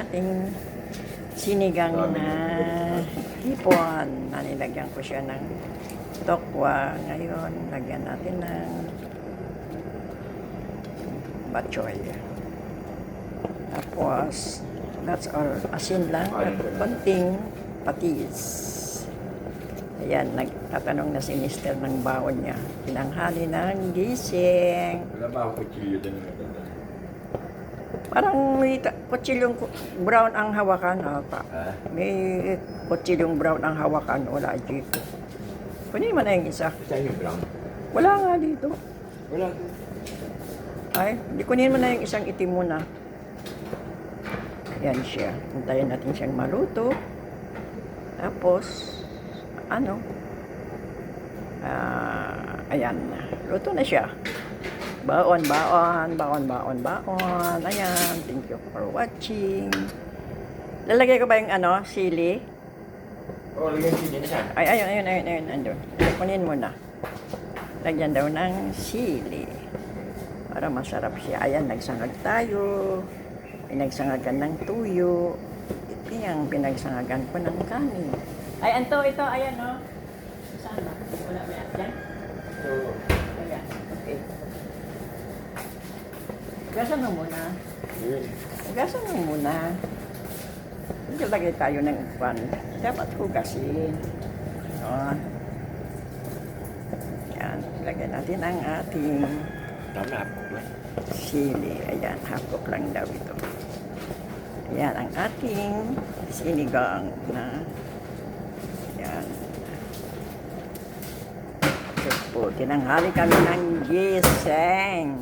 ating sinigang na hipon. Nilagyan ko siya ng tokwa. Ngayon, lagyan natin ng batchoy. Tapos, that's all. Asin lang at konting patis. Ayan, nagtatanong na si Mr. ng baon niya. Pinanghali ng gising. Wala ba akong kutsilyo din? Parang may kutsilyong brown ang hawakan. May kutsilyong brown ang hawakan. Wala dito. Kunin mo na yung isa. Saan yung brown? Wala nga dito. Wala. Ay, di kunin mo na yung isang itim muna. Yan siya. Hintayin natin siyang maluto. Tapos, ayan na. Luto na siya. Baon. Ayan. Thank you for watching. Lalagay ko ba yung sili? Oo, lagyan sili na siya. Ay, ayun. Andun. Kunin mo na. Lagyan daw ng sili. Para masarap siya. Ayan, nagsangag tayo. Pinagsangagan ng tuyo. Ito yung pinagsangagan ko ng kanin. Ay, ito, ayan, no? Sana. Wala ba yan? Yan? So, Ayan. Okay. Hugasan mo muna. yun. Hugasan mo muna. Lagay tayo ng pan. Dapat hugasin. Ayan. Yan. Lagyan natin ang ating Tama po ba? sili. Ayan. Half cup lang daw ito. Ayan. Ang ating sinigang na ayan. So po, tinanghali kami ng gising.